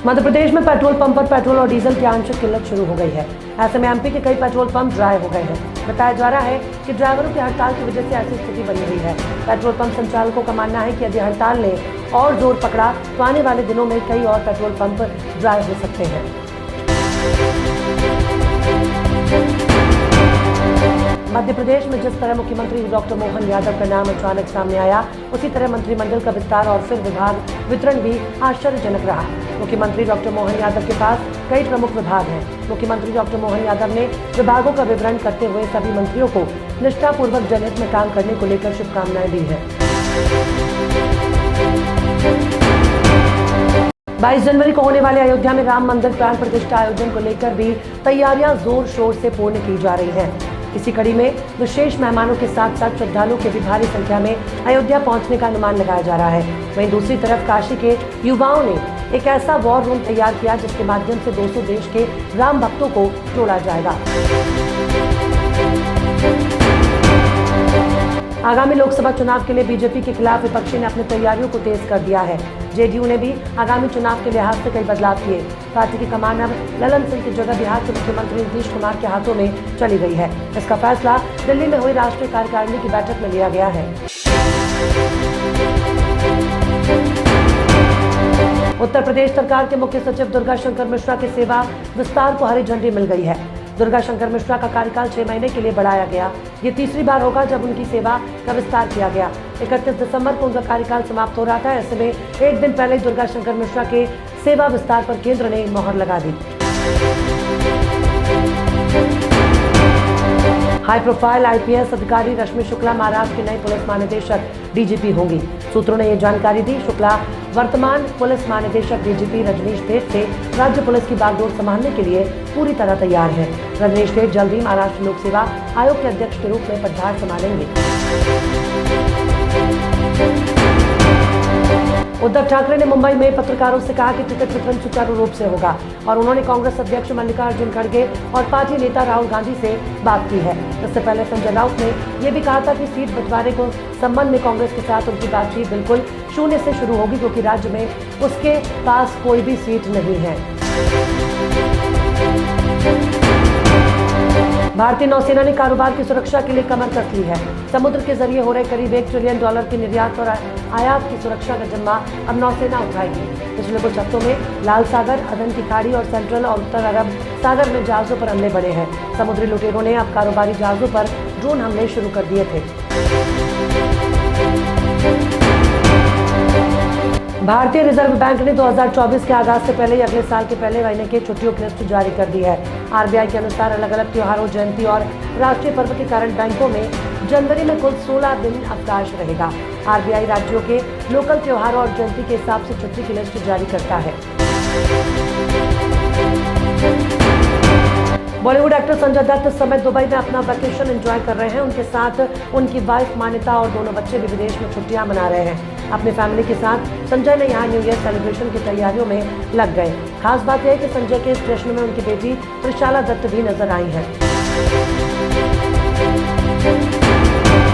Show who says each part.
Speaker 1: मध्य प्रदेश में petrol pump पर petrol और डीजल की आंशिक किल्लत शुरू हो गई है। ऐसे में एमपी के कई पेट्रोल पंप ड्राई हो गए हैं। बताया जा रहा है कि ड्राइवरों की हड़ताल की वजह से ऐसी स्थिति बनी हुई है। पेट्रोल पंप संचालकों का मानना है कि यदि हड़ताल ने और जोर पकड़ा तो आने वाले दिनों में कई और पेट्रोल पंप ड्राई हो सकते हैं। मध्य प्रदेश में जिस तरह मुख्यमंत्री डॉक्टर मोहन यादव का नाम अचानक सामने आया, उसी तरह मंत्रिमंडल का विस्तार और फिर विभाग वितरण भी आश्चर्यजनक रहा। मुख्यमंत्री डॉक्टर मोहन यादव के पास कई प्रमुख विभाग हैं। मुख्यमंत्री डॉक्टर मोहन यादव ने विभागों का विवरण करते हुए सभी मंत्रियों को निष्ठापूर्वक जनहित में काम करने को लेकर शुभकामनाएं दी है। 22 जनवरी को होने वाले अयोध्या में राम मंदिर प्राण प्रतिष्ठा आयोजन को लेकर भी तैयारियां जोर शोर से पूर्ण की जा रही हैं। इसी कड़ी में विशेष मेहमानों के साथ साथ श्रद्धालुओं के भी भारी संख्या में अयोध्या पहुंचने का अनुमान लगाया जा रहा है। वहीं दूसरी तरफ काशी के युवाओं ने एक ऐसा वॉर रूम तैयार किया जिसके माध्यम से 200 देश के राम भक्तों को जोड़ा जाएगा। आगामी लोकसभा चुनाव के लिए बीजेपी के खिलाफ विपक्षी ने अपनी तैयारियों को तेज कर दिया है। जेडीयू ने भी आगामी चुनाव के लिहाज से कई बदलाव किए। पार्टी की कमान अब ललन सिंह की जगह बिहार के मुख्यमंत्री नीतीश कुमार के हाथों में चली गई है। इसका फैसला दिल्ली में हुई राष्ट्रीय कार्यकारिणी की बैठक में लिया गया है। उत्तर प्रदेश सरकार के मुख्य सचिव दुर्गा शंकर मिश्रा के सेवा विस्तार को हरी झंडी मिल गई है। दुर्गा शंकर मिश्रा का कार्यकाल 6 महीने के लिए बढ़ाया गया। ये तीसरी बार होगा जब उनकी सेवा का विस्तार किया गया। 31 दिसंबर को उनका कार्यकाल समाप्त हो रहा था। ऐसे में एक दिन पहले दुर्गा शंकर मिश्रा के सेवा विस्तार पर केंद्र ने मोहर लगा दी। हाई प्रोफाइल आईपीएस अधिकारी रश्मि शुक्ला महाराष्ट्र की नई पुलिस महानिदेशक डीजीपी होंगी। सूत्रों ने ये जानकारी दी। शुक्ला वर्तमान पुलिस महानिदेशक डीजीपी रजनीश सेठ से राज्य पुलिस की बागडोर संभालने के लिए पूरी तरह तैयार हैं। रजनीश सेठ जल्द ही महाराष्ट्र लोक सेवा आयोग के अध्यक्ष के रूप में पदभार संभालेंगे। उद्धव ठाकरे ने मुंबई में पत्रकारों से कहा कि टिकट वितरण सुचारू रूप से होगा और उन्होंने कांग्रेस अध्यक्ष मल्लिकार्जुन खड़गे और पार्टी नेता राहुल गांधी से बात की है। इससे पहले संजय राउत ने यह भी कहा था कि सीट बंटवारे को संबंध में कांग्रेस के साथ उनकी बातचीत बिल्कुल शून्य से शुरू होगी, क्योंकि राज्य में उसके पास कोई भी सीट नहीं है। भारतीय नौसेना ने कारोबार की सुरक्षा के लिए कमर कस ली है। समुद्र के जरिए हो रहे करीब $1 ट्रिलियन की निर्यात और आयात की सुरक्षा का जिम्मा अब नौसेना उठाएगी। पिछले कुछ हफ्तों में लाल सागर, अदन की खाड़ी और सेंट्रल और उत्तर अरब सागर में जहाजों पर हमले बढ़े हैं। समुद्री लुटेरों ने अब कारोबारी जहाजों पर ड्रोन हमले शुरू कर दिए थे। भारतीय रिजर्व बैंक ने 2024 के आगाज से पहले ही अगले साल के पहले महीने के छुट्टियों की लिस्ट जारी कर दी है। आरबीआई के अनुसार अलग अलग त्योहारों, जयंती और राष्ट्रीय पर्व के कारण बैंकों में जनवरी में कुल 16 दिन अवकाश रहेगा। आरबीआई राज्यों के लोकल त्योहारों और जयंती के हिसाब से छुट्टी की लिस्ट जारी करता है। बॉलीवुड एक्टर संजय दत्त इस समय दुबई में अपना वैकेशन एंजॉय कर रहे हैं। उनके साथ उनकी वाइफ मान्यता और दोनों बच्चे भी विदेश में छुट्टियां मना रहे हैं। अपनी फैमिली के साथ संजय ने यहाँ न्यू ईयर सेलिब्रेशन की तैयारियों में लग गए। खास बात यह है कि संजय के इस जश्न में उनकी बेटी त्रिशाला दत्त भी नजर आई हैं।